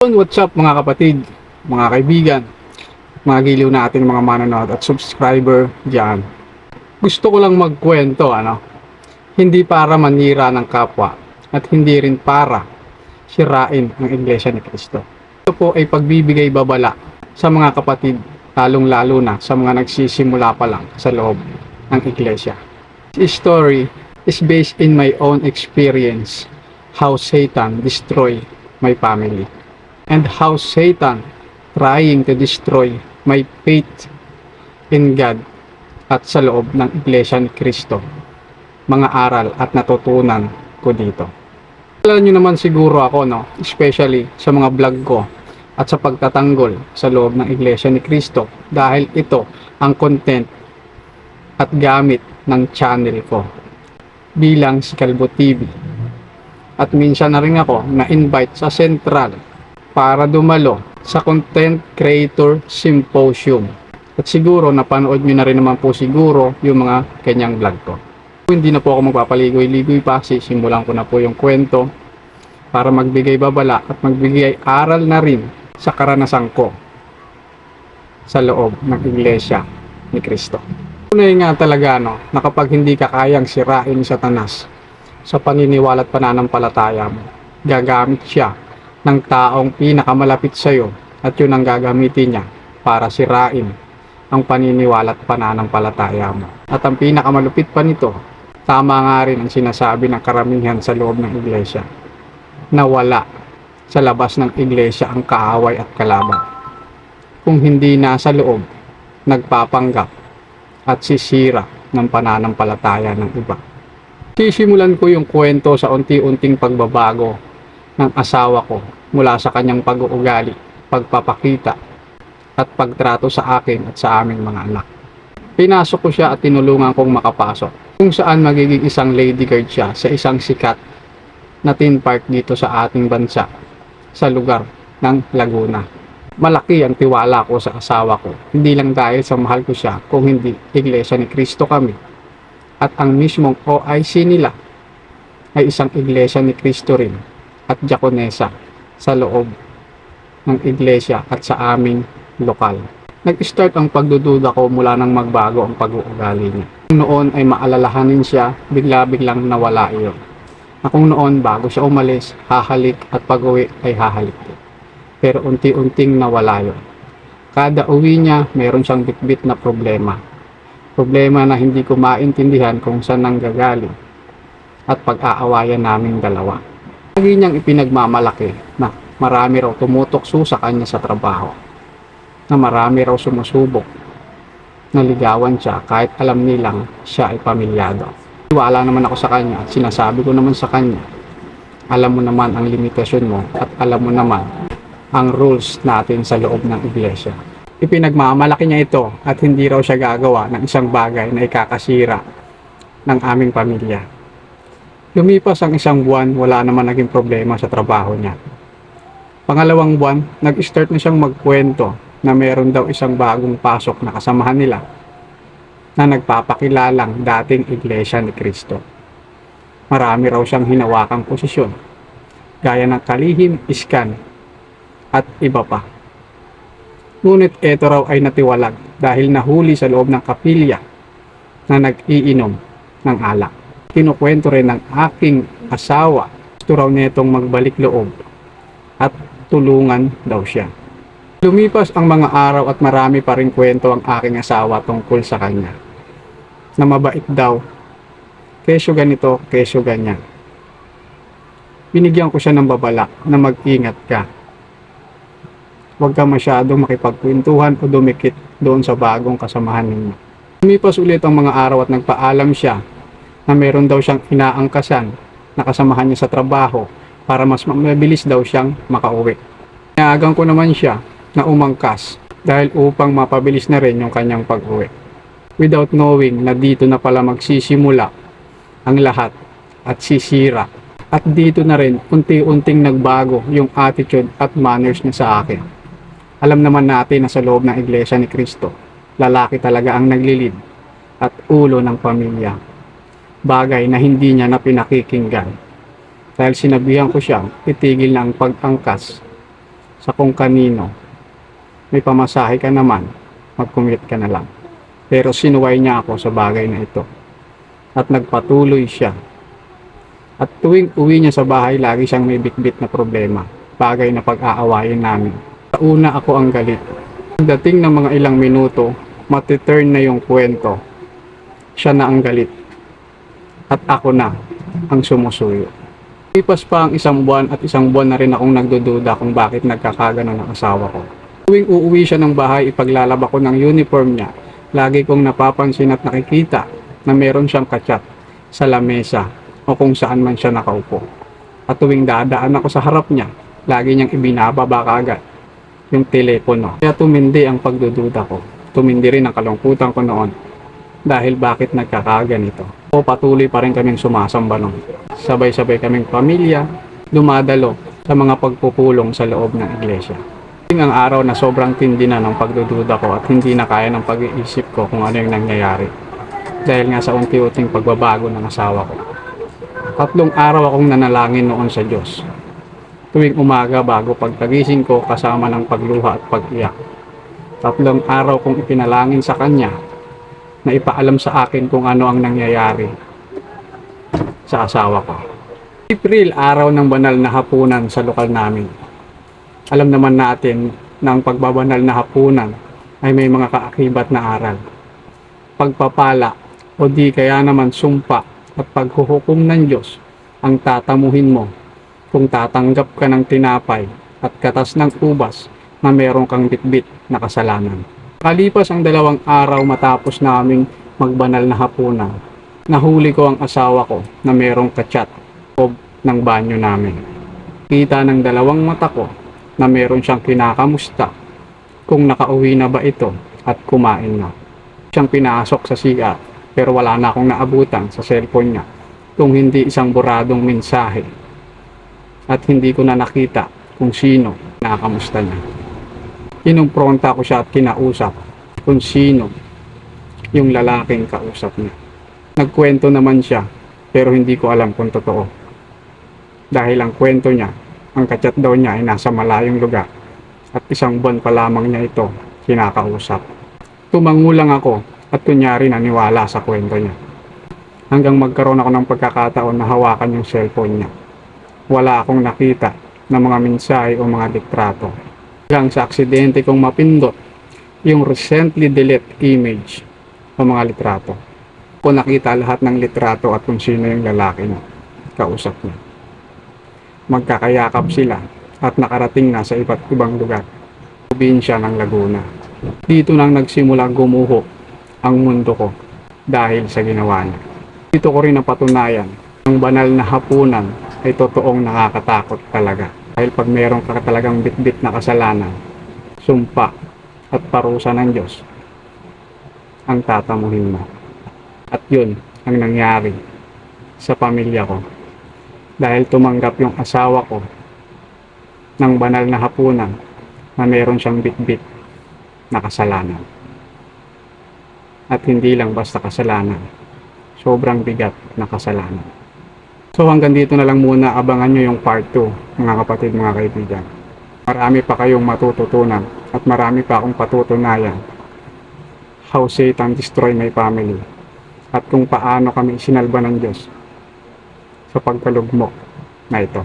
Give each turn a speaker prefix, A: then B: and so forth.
A: What's up mga kapatid, mga kaibigan, mga giliw natin mga manonood at subscriber dyan. Gusto ko lang magkwento, hindi para manira ng kapwa at hindi rin para sirain ang Iglesia ni Cristo. Ito po ay pagbibigay babala sa mga kapatid, lalong lalo na sa mga nagsisimula pa lang sa loob ng Iglesia. This story is based in my own experience, how Satan destroyed my family. And how Satan trying to destroy my faith in God at sa loob ng Iglesia ni Cristo. Mga aral at natutunan ko dito. Alam nyo naman siguro ako, especially sa mga vlog ko at sa pagtatanggol sa loob ng Iglesia ni Cristo dahil ito ang content at gamit ng channel ko bilang si Calvo TV. At minsan na rin ako na-invite sa Central para dumalo sa Content Creator Symposium. At siguro napanood nyo na rin naman po siguro yung mga kanyang vlog ko. Hindi na po ako magpapaligoy-ligoy pa, sisimulan ko na po yung kwento para magbigay babala at magbigay aral na rin sa karanasan ko sa loob ng Iglesia ni Cristo. Tunay nga talaga na kapag hindi ka kayang sirain ni Satanas sa paniniwala at pananampalataya mo, gagamit siya ng taong pinakamalapit sa iyo at yun ang gagamitin niya para sirain ang paniniwala at pananampalataya mo. At ang pinakamalupit pa nito, tama nga rin ang sinasabi ng karamihan sa loob ng iglesia, na wala sa labas ng iglesia ang kaaway at kalaban. Kung hindi nasa loob, nagpapanggap at sisira ng pananampalataya ng iba. Sisimulan ko yung kwento sa unti-unting pagbabago ng asawa ko mula sa kanyang pag-uugali, pagpapakita at pagtrato sa akin at sa aming mga anak. Pinasok ko siya at tinulungan kong makapasok kung saan magiging isang lady guard siya sa isang sikat na theme park dito sa ating bansa sa lugar ng Laguna. Malaki ang tiwala ko sa asawa ko, hindi lang dahil sa mahal ko siya, kung hindi Iglesia ni Cristo kami at ang mismong OIC nila ay isang Iglesia ni Cristo rin at diakonesa sa loob ng iglesia at sa aming lokal. Nag-start ang pagdududa ko mula nang magbago ang pag-uugali niya. Noon ay maalalahanin siya, bigla-biglang nawala iyon. Na kung noon bago siya umalis, hahalik at pag-uwi ay hahalik din. Pero unti-unting nawala yun. Kada uwi niya, meron siyang bitbit na problema. Problema na hindi ko maintindihan kung saan nanggagaling at pag-aawayan naming dalawa. Lagi niyang ipinagmamalaki na marami raw tumutokso sa kanya sa trabaho, na marami raw sumusubok, naligawan siya kahit alam nilang siya ay pamilyado. Wala naman ako sa kanya at sinasabi ko naman sa kanya, alam mo naman ang limitasyon mo at alam mo naman ang rules natin sa loob ng iglesia. Ipinagmamalaki niya ito at hindi raw siya gagawa ng isang bagay na ikakasira ng aming pamilya. Lumipas ang isang buwan, wala naman naging problema sa trabaho niya. Pangalawang buwan, nag-start na siyang magkwento na meron daw isang bagong pasok na kasamahan nila na nagpapakilalang dating Iglesia ni Cristo. Marami raw siyang hinawakang posisyon, gaya ng kalihim, iskan, at iba pa. Ngunit ito raw ay natiwalag dahil nahuli sa loob ng kapilya na nag-iinom ng alak. Kinukwento rin ng aking asawa, gusto raw nitong magbalik loob at tulungan daw siya. Lumipas ang mga araw at marami pa rin kwento ang aking asawa tungkol sa kanya. Na mabait daw, kesyo ganito, kesyo ganyan. Binigyan ko siya ng babala na mag-ingat ka. Huwag ka masyadong makipagkwentuhan o dumikit doon sa bagong kasamahan ninyo. Lumipas ulit ang mga araw at nagpaalam siya na meron daw siyang inaangkasan na kasamahan niya sa trabaho para mas mabilis daw siyang makauwi. Inayagan ko naman siya na umangkas dahil upang mapabilis na rin yung kanyang pag-uwi. Without knowing na dito na pala magsisimula ang lahat at sisira. At dito na rin unti-unting nagbago yung attitude at manners niya sa akin. Alam naman natin na sa loob ng Iglesia ni Cristo, lalaki talaga ang naglilid at ulo ng pamilya. Bagay na hindi niya na pinakikinggan. Dahil sinabihan ko siya, itigil na ang pag-angkas sa kung kanino. May pamasahe ka naman, mag-commute ka na lang. Pero sinuway niya ako sa bagay na ito. At nagpatuloy siya. At tuwing uwi niya sa bahay, lagi siyang may bitbit na problema. Bagay na pag-aawayin namin. Sa una ako ang galit. Pagdating ng mga ilang minuto, matiturn na yung kwento. Siya na ang galit. At ako na ang sumusuyo. Lipas pa ang isang buwan at isang buwan na rin akong nagdududa kung bakit nagkakagano ng asawa ko. Tuwing uuwi siya ng bahay, ipaglalaba ko ng uniform niya. Lagi kong napapansin at nakikita na meron siyang kachat sa lamesa o kung saan man siya nakaupo. At tuwing dadaan ako sa harap niya, lagi niyang ibinababa kaagad yung telepono. Kaya tumindi ang pagdududa ko. Tumindi rin ang kalungkutan ko noon dahil bakit nagkakaganito. O patuloy pa rin kaming sumasamba nun. Sabay-sabay kaming pamilya, dumadalo sa mga pagpupulong sa loob ng iglesia. Ang araw na sobrang tindi na ng pagdududa ko at hindi na kaya ng pag-iisip ko kung ano yung nangyayari. Dahil nga sa unti-unting pagbabago ng asawa ko. 3 araw akong nanalangin noon sa Diyos. Tuwing umaga bago pagkagising ko kasama ng pagluha at pag-iyak. 3 araw kong ipinalangin sa Kanya na ipaalam sa akin kung ano ang nangyayari sa asawa ko. April, araw ng banal na hapunan sa lokal namin. Alam naman natin na ang pagbabanal na hapunan ay may mga kaakibat na aral. Pagpapala o di kaya naman sumpa at paghuhukom ng Diyos ang tatamuhin mo kung tatanggap ka ng tinapay at katas ng ubas na meron kang bitbit na kasalanan. Kalipas ang 2 araw matapos naming magbanal na hapunan, nahuli ko ang asawa ko na merong kachat o ng banyo namin. Kita ng 2 mata ko na meron siyang kinakamusta kung nakauwi na ba ito at kumain na. Siyang pinasok sa CR pero wala na akong naabutan sa cellphone niya kung hindi isang buradong mensahe at hindi ko na nakita kung sino nakakamusta niya. Kinumpronta ko siya at kinausap kung sino yung lalaking kausap niya. Nagkwento naman siya pero hindi ko alam kung totoo. Dahil ang kwento niya, ang kachat daw niya ay nasa malayong lugar at 1 buwan pa lamang niya ito kinakausap. Tumango lang ako at kunyari naniwala sa kwento niya. Hanggang magkaroon ako ng pagkakataon na hawakan yung cellphone niya. Wala akong nakita na mga mensahe o mga litrato. Hanggang sa aksidente kong mapindot yung recently delete image o mga litrato. Ko nakita lahat ng litrato at kung sino yung lalaki na kausap niya. Magkakayakap sila at nakarating na sa iba't ibang lugar. Probinsya ng Laguna. Dito nang nagsimula gumuho ang mundo ko dahil sa ginawa niya. Dito ko rin napatunayan ang banal na hapunan ay totoong nakakatakot talaga. Dahil pag meron ka talagang bitbit na kasalanan, sumpa at parusa ng Diyos ang tatamuhin mo. At yun ang nangyari sa pamilya ko. Dahil tumanggap yung asawa ko ng banal na hapunan na meron siyang bitbit na kasalanan. At hindi lang basta kasalanan, sobrang bigat na kasalanan. So hanggang dito na lang muna, abangan nyo yung part 2 mga kapatid, mga kaibigan. Marami pa kayong matututunan at marami pa akong patutunayan how Satan destroy my family at kung paano kami sinalba ng Diyos sa pagkalugmok na ito.